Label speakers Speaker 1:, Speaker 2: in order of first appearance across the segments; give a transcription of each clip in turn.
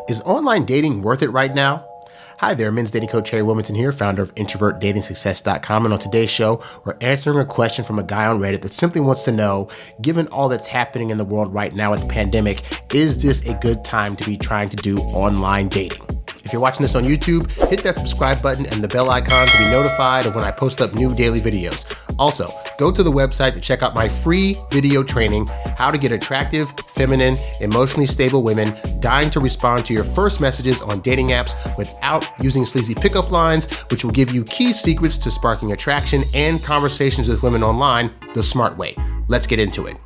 Speaker 1: Is online dating worth it right now? Hi there, men's dating coach HarryWilmington here, founder of IntrovertDatingSuccess.com. And on today's show, we're answering a question from a guy on Reddit that simply wants to know, given all that's happening in the world right now with the pandemic, is this a good time to be trying to do online dating? If you're watching this on YouTube, hit that subscribe button and the bell icon to be notified of when I post up new daily videos. Also, go to the website to check out my free video training, How to Get Attractive, Feminine, Emotionally Stable Women Dying to Respond to Your First Messages on Dating Apps Without Using Sleazy Pickup Lines, which will give you key secrets to sparking attraction and conversations with women online the smart way. Let's get into it.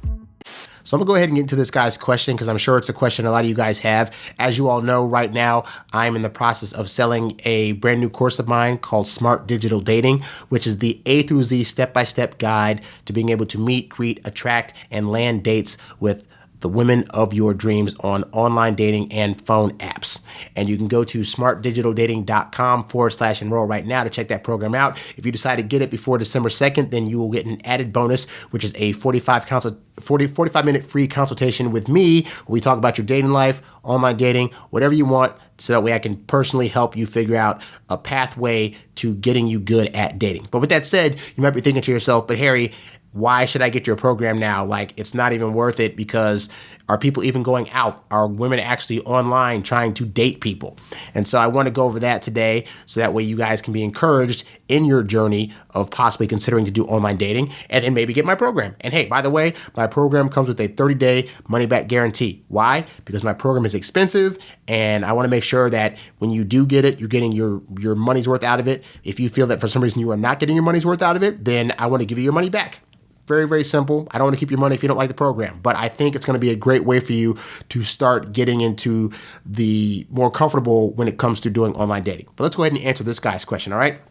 Speaker 1: So I'm gonna go ahead and get into this guy's question because I'm sure it's a question a lot of you guys have. As you all know, right now, I'm in the process of selling a brand new course of mine called Smart Digital Dating, which is the A through Z step-by-step guide to being able to meet, greet, attract, and land dates with the women of your dreams on online dating and phone apps. And you can go to smartdigitaldating.com/enroll right now to check that program out. If you decide to get it before December 2nd, then you will get an added bonus, which is a 45-minute free consultation with me, where we talk about your dating life, online dating, whatever you want, so that way I can personally help you figure out a pathway to getting you good at dating. But with that said, you might be thinking to yourself, but Harry, why should I get your program now? Like, it's not even worth it because are people even going out? Are women actually online trying to date people? And so I want to go over that today so that way you guys can be encouraged in your journey of possibly considering to do online dating and then maybe get my program. And hey, by the way, my program comes with a 30-day money-back guarantee. Why? Because my program is expensive and I want to make sure that when you do get it, you're getting your money's worth out of it. If you feel that for some reason you are not getting your money's worth out of it, then I want to give you your money back. Very, very simple. I don't want to keep your money if you don't like the program, but I think it's going to be a great way for you to start getting into the more comfortable when it comes to doing online dating. But let's go ahead and answer this guy's question, all right?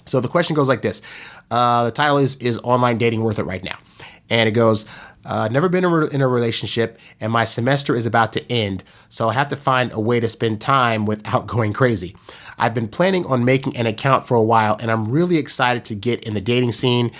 Speaker 1: So the question goes like this. The title is online dating worth it right now? And it goes, never been in a relationship and my semester is about to end, so I'll have to find a way to spend time without going crazy. I've been planning on making an account for a while and I'm really excited to get in the dating scene.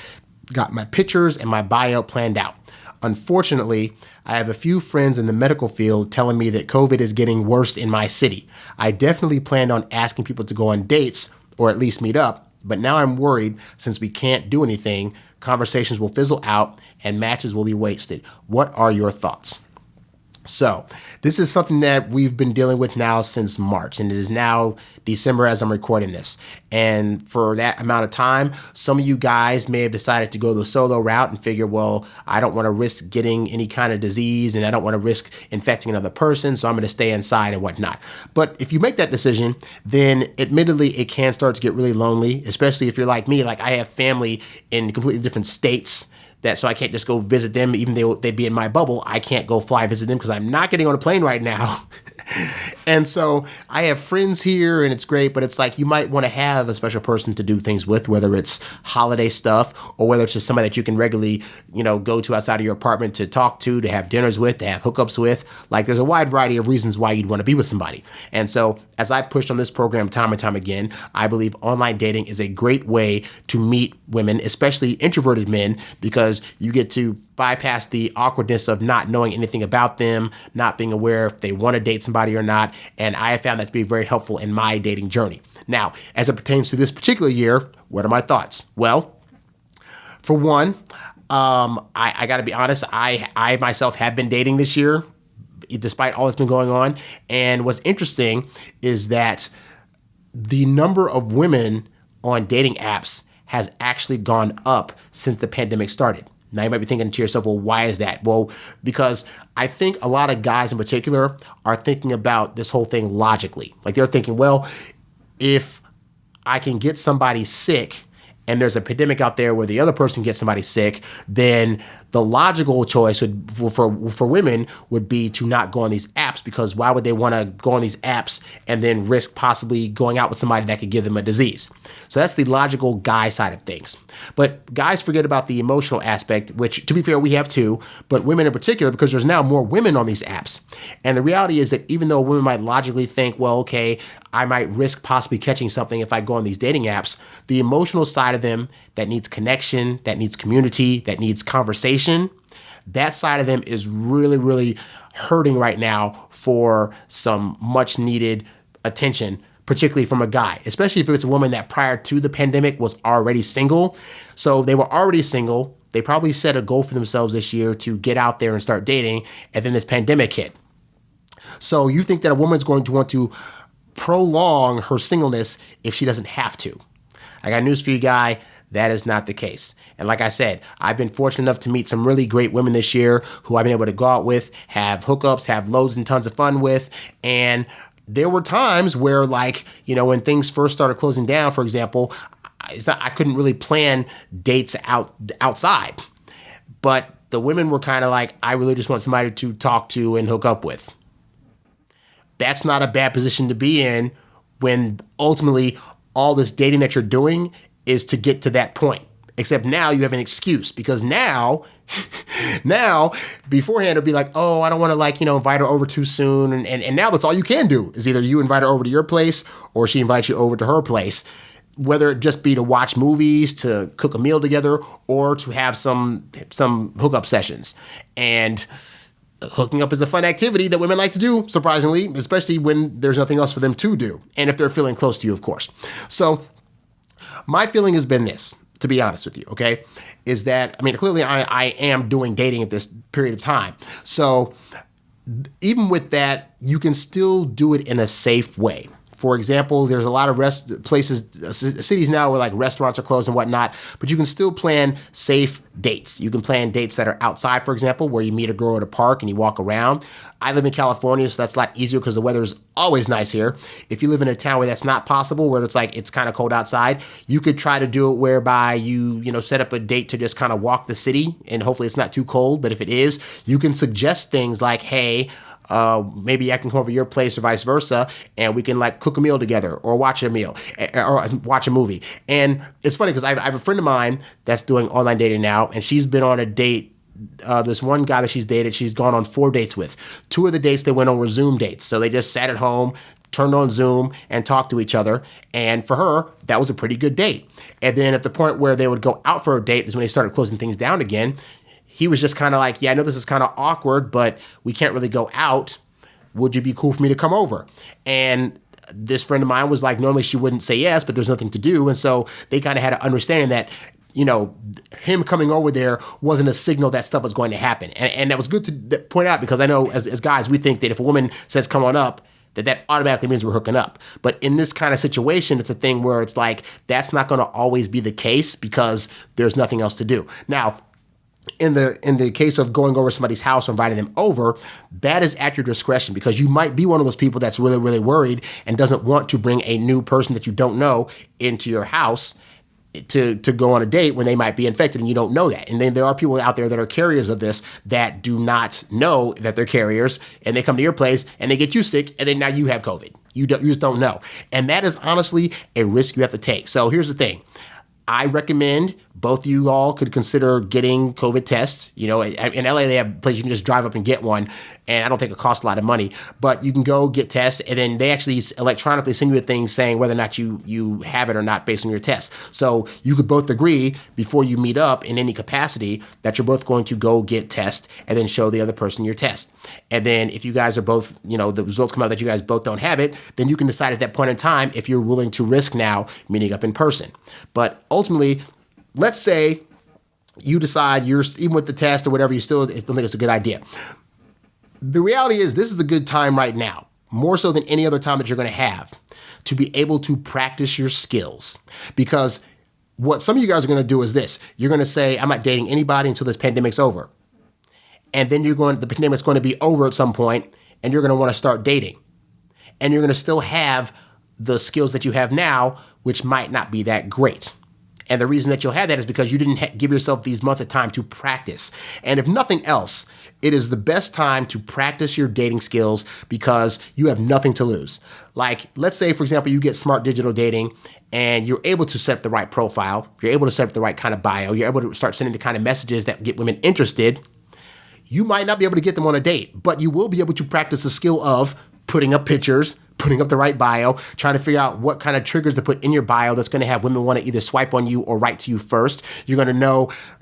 Speaker 1: Got my pictures and my bio planned out. Unfortunately, I have a few friends in the medical field telling me that COVID is getting worse in my city. I definitely planned on asking people to go on dates or at least meet up, but now I'm worried since we can't do anything, conversations will fizzle out and matches will be wasted. What are your thoughts? So this is something that we've been dealing with now since March, and it is now December as I'm recording this. And for that amount of time, some of you guys may have decided to go the solo route and figure, well, I don't want to risk getting any kind of disease and I don't want to risk infecting another person, so I'm going to stay inside and whatnot. But if you make that decision, then admittedly, it can start to get really lonely, especially if you're like me. Like I have family in completely different states. So I can't just go visit them, even though they'd be in my bubble. I can't go fly visit them because I'm not getting on a plane right now. And so I have friends here and it's great, but it's like you might want to have a special person to do things with, whether it's holiday stuff or whether it's just somebody that you can regularly, go to outside of your apartment to talk to have dinners with, to have hookups with. Like there's a wide variety of reasons why you'd want to be with somebody. And so as I pushed on this program time and time again, I believe online dating is a great way to meet women, especially introverted men, because you get to bypass the awkwardness of not knowing anything about them, not being aware if they want to date somebody or not. And I have found that to be very helpful in my dating journey. Now, as it pertains to this particular year, what are my thoughts? Well, for one, I got to be honest, I myself have been dating this year, despite all that's been going on. And what's interesting is that the number of women on dating apps has actually gone up since the pandemic started. Now you might be thinking to yourself, well, why is that? Well, because I think a lot of guys in particular are thinking about this whole thing logically. Like they're thinking, well, if I can get somebody sick and there's a pandemic out there where the other person gets somebody sick, then the logical choice for women would be to not go on these apps, because why would they want to go on these apps and then risk possibly going out with somebody that could give them a disease? So that's the logical guy side of things. But guys forget about the emotional aspect, which to be fair, we have too, but women in particular, because there's now more women on these apps. And the reality is that even though women might logically think, well, okay, I might risk possibly catching something if I go on these dating apps, the emotional side of them that needs connection, that needs community, that needs conversation, that side of them is really, really hurting right now for some much needed attention, particularly from a guy, especially if it's a woman that prior to the pandemic was already single. So they were already single. They probably set a goal for themselves this year to get out there and start dating. And then this pandemic hit. So you think that a woman's going to want to prolong her singleness if she doesn't have to. I got news for you, guy. That is not the case. And like I said, I've been fortunate enough to meet some really great women this year who I've been able to go out with, have hookups, have loads and tons of fun with. And there were times where, like, when things first started closing down, for example, I couldn't really plan dates outside. But the women were kind of like, I really just want somebody to talk to and hook up with. That's not a bad position to be in when ultimately all this dating that you're doing is to get to that point. Except now you have an excuse, because now beforehand it'd be like, oh, I don't want to invite her over too soon. And now that's all you can do is either you invite her over to your place or she invites you over to her place, whether it just be to watch movies, to cook a meal together, or to have some hookup sessions. And hooking up is a fun activity that women like to do, surprisingly, especially when there's nothing else for them to do. And if they're feeling close to you, of course. So my feeling has been this, to be honest with you, okay, is that, clearly I am doing dating at this period of time. So even with that, you can still do it in a safe way. For example, there's a lot of cities now where restaurants are closed and whatnot, but you can still plan safe dates. You can plan dates that are outside, for example, where you meet a girl at a park and you walk around. I live in California, so that's a lot easier because the weather is always nice here. If you live in a town where that's not possible, where it's kind of cold outside, you could try to do it whereby you set up a date to just kind of walk the city, and hopefully it's not too cold. But if it is, you can suggest things like, hey, maybe I can come over to your place or vice versa, and we can cook a meal together or watch a meal or watch a movie. And it's funny because I have a friend of mine that's doing online dating now, and she's been on a date. This one guy that she's dated, she's gone on 4 dates with. 2 of the dates they went on were Zoom dates. So they just sat at home, turned on Zoom, and talked to each other. And for her, that was a pretty good date. And then at the point where they would go out for a date is when they started closing things down again. He was just kind of like, yeah, I know this is kind of awkward, but we can't really go out. Would you be cool for me to come over? And this friend of mine was like, normally she wouldn't say yes, but there's nothing to do. And so they kind of had an understanding that, him coming over there wasn't a signal that stuff was going to happen. And that was good to point out, because I know as guys, we think that if a woman says, come on up, that automatically means we're hooking up. But in this kind of situation, it's a thing where it's like, that's not going to always be the case because there's nothing else to do. Now, in the case of going over somebody's house or inviting them over, that is at your discretion, because you might be one of those people that's really, really worried and doesn't want to bring a new person that you don't know into your house to go on a date when they might be infected and you don't know that. And then there are people out there that are carriers of this that do not know that they're carriers, and they come to your place and they get you sick, and then now you have COVID. You just don't know. And that is honestly a risk you have to take. So here's the thing. I recommend both you all could consider getting COVID tests. In LA, they have places you can just drive up and get one, and I don't think it costs a lot of money, but you can go get tests, and then they actually electronically send you a thing saying whether or not you have it or not based on your test. So you could both agree before you meet up in any capacity that you're both going to go get tests and then show the other person your test. And then if you guys are both, the results come out that you guys both don't have it, then you can decide at that point in time if you're willing to risk now meeting up in person. But ultimately, let's say you decide even with the test or whatever, you still don't think it's a good idea. The reality is this is a good time right now, more so than any other time that you're going to have, to be able to practice your skills. Because what some of you guys are going to do is this. You're going to say, I'm not dating anybody until this pandemic's over. And then the pandemic's going to be over at some point, and you're going to want to start dating. And you're going to still have the skills that you have now, which might not be that great. And the reason that you'll have that is because you didn't give yourself these months of time to practice. And if nothing else, it is the best time to practice your dating skills because you have nothing to lose. Like, let's say, for example, you get smart digital dating and you're able to set up the right profile. You're able to set up the right kind of bio. You're able to start sending the kind of messages that get women interested. You might not be able to get them on a date, but you will be able to practice the skill of putting up pictures, putting up the right bio, trying to figure out what kind of triggers to put in your bio that's going to have women want to either swipe on you or write to you first. You're going to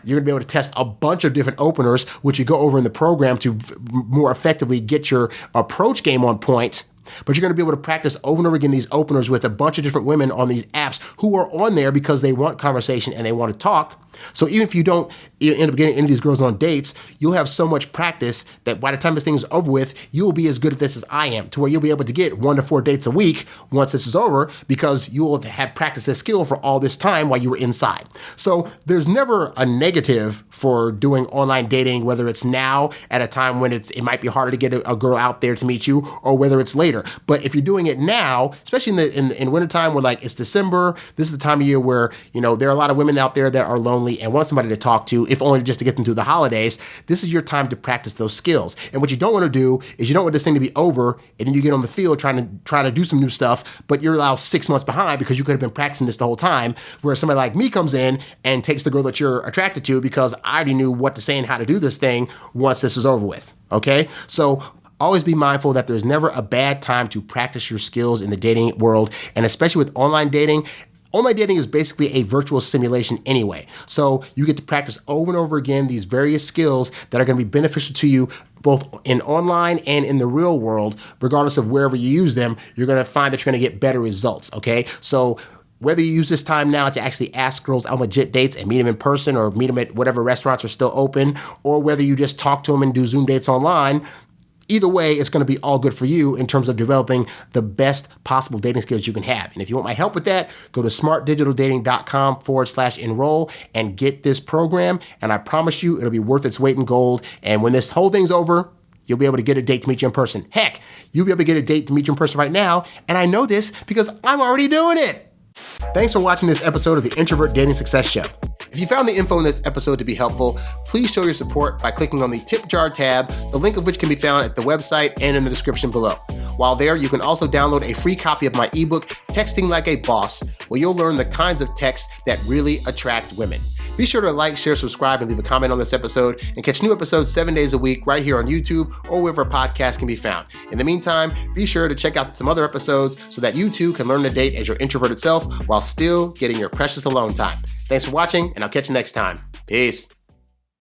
Speaker 1: be able to test a bunch of different openers, which you go over in the program to more effectively get your approach game on point. But you're going to be able to practice over and over again these openers with a bunch of different women on these apps who are on there because they want conversation and they want to talk. So even if you don't end up getting any of these girls on dates, you'll have so much practice that by the time this thing is over with, you'll be as good at this as I am, to where you'll be able to get 1 to 4 dates a week once this is over, because you'll have practiced this skill for all this time while you were inside. So there's never a negative for doing online dating, whether it's now at a time when it might be harder to get a girl out there to meet you, or whether it's later. But if you're doing it now, especially in wintertime, where like it's December, this is the time of year where, there are a lot of women out there that are lonely and want somebody to talk to, if only just to get them through the holidays. This is your time to practice those skills. And what you don't want to do is you don't want this thing to be over and then you get on the field trying to do some new stuff, but you're now 6 months behind because you could have been practicing this the whole time, where somebody like me comes in and takes the girl that you're attracted to because I already knew what to say and how to do this thing once this is over with. Okay? So always be mindful that there's never a bad time to practice your skills in the dating world, and especially with online dating. Online dating is basically a virtual simulation anyway. So you get to practice over and over again these various skills that are going to be beneficial to you both in online and in the real world. Regardless of wherever you use them, you're going to find that you're going to get better results, okay? So whether you use this time now to actually ask girls on legit dates and meet them in person, or meet them at whatever restaurants are still open, or whether you just talk to them and do Zoom dates online, either way, it's going to be all good for you in terms of developing the best possible dating skills you can have. And if you want my help with that, go to smartdigitaldating.com/enroll and get this program. And I promise you, it'll be worth its weight in gold. And when this whole thing's over, you'll be able to get a date to meet you in person. Heck, you'll be able to get a date to meet you in person right now. And I know this because I'm already doing it. Thanks for watching this episode of the Introvert Dating Success Show. If you found the info in this episode to be helpful, please show your support by clicking on the tip jar tab, the link of which can be found at the website and in the description below. While there, you can also download a free copy of my ebook, Texting Like a Boss, where you'll learn the kinds of texts that really attract women. Be sure to like, share, subscribe, and leave a comment on this episode, and catch new episodes 7 days a week right here on YouTube or wherever podcasts can be found. In the meantime, be sure to check out some other episodes so that you too can learn to date as your introverted self while still getting your precious alone time. Thanks for watching, and I'll catch you next time. Peace.